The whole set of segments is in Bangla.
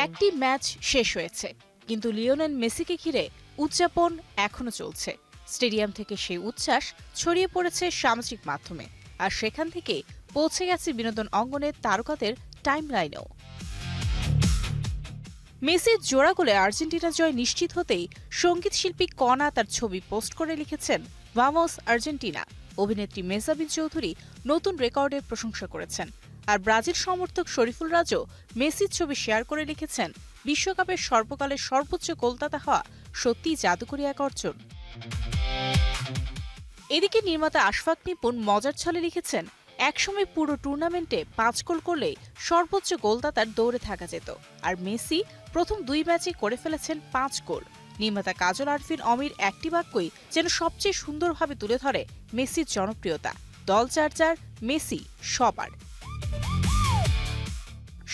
একটি ম্যাচ শেষ হয়েছে, কিন্তু লিওনেল মেসিকে ঘিরে উদযাপন এখনো চলছে। স্টেডিয়াম থেকে সেই উচ্ছ্বাস ছড়িয়ে পড়েছে সামাজিক মাধ্যমে, আর সেখান থেকে পৌঁছে গেছে বিনোদন অঙ্গনের তারকাদের টাইমলাইনেও। মেসির জোড়া গোলে আর্জেন্টিনা জয় নিশ্চিত হতেই সঙ্গীত শিল্পী কনা তার ছবি পোস্ট করে লিখেছেন, ভামোস আর্জেন্টিনা। অভিনেত্রী মেসাবিন চৌধুরী নতুন রেকর্ডের প্রশংসা করেছেন, আর ব্রাজিল সমর্থক শরীফুল রাজও মেসির ছবি শেয়ার করে লিখেছেন, বিশ্বকাপের সর্বকালের সর্বোচ্চ গোলদাতা হওয়া সত্যিই জাদুকরী এক অর্জন। এদিকে নির্মাতা আশফাক নিপুণ মজার ছলে লিখেছেন, একসময় পুরো টুর্নামেন্টে 5 গোল করলেই সর্বোচ্চ গোলদাতার দৌড়ে থাকা যেত, আর মেসি প্রথম 2 ম্যাচে করে ফেলেছেন 5 গোল। নির্মাতা কাজল আরফিন অমির একটি বাক্যই যেন সবচেয়ে সুন্দরভাবে তুলে ধরে মেসির জনপ্রিয়তা, দল যার যার, মেসি সবার।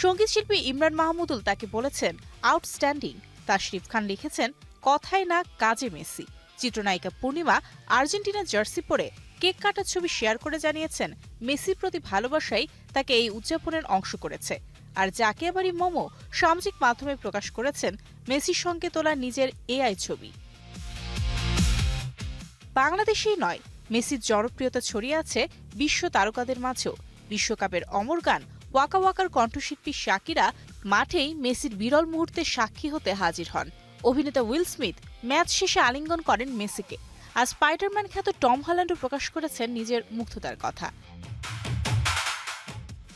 সঙ্গীতশিল্পী ইমরান মাহমুদুল তাকে বলেছেন আউটস্ট্যান্ডিং। তাশরিফ খান লিখেছেন, কথায় না কাজে মেসি। চিত্রনায়িকা পূর্ণিমা আর্জেন্টিনার জার্সি পরে কেক কাটার ছবি শেয়ার করে জানিয়েছেন, মেসির প্রতি ভালোবাসাই তাকে এই উদযাপনের অংশ করেছে। আর জাকিয়া বাড়ি মোমো সামাজিক মাধ্যমে প্রকাশ করেছেন মেসির সঙ্গে তোলা নিজের এআই ছবি। বাংলাদেশেই নয়, মেসির জনপ্রিয়তা ছড়িয়ে আছে বিশ্ব তারকাদের মাঝেও। বিশ্বকাপের অমর গান ওয়াকা ওয়াকার কণ্ঠশিল্পী শাকিরা মাঠেই মেসির বিরল মুহূর্তে সাক্ষী হতে হাজির হন। অভিনেতা উইল স্মিথ ম্যাচ শেষে আলিঙ্গন করেন মেসিকে। আর স্পাইডারম্যান খ্যাত টম হল্যান্ডও প্রকাশ করেছেন নিজের মুগ্ধতার কথা।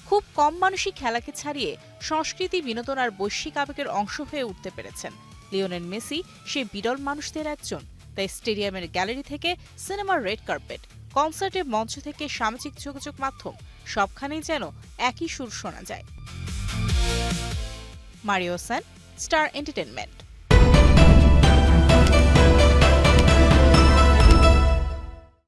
খুব কম মানুষই খেলাকে ছাড়িয়ে সংস্কৃতি, বিনোদন আর বৈশ্বিক আবেগের অংশ হয়ে উঠতে পেরেছেন। লিওনেল মেসি সেই বিরল মানুষদের একজন। তাই স্টেডিয়ামের গ্যালারি থেকে সিনেমার রেড কার্পেট, কনসার্টের মঞ্চ থেকে সামাজিক যোগাযোগ মাধ্যম, সবখানেই যেন একই সুর শোনা যায়। মারিও সান, স্টার এন্টারটেইনমেন্ট।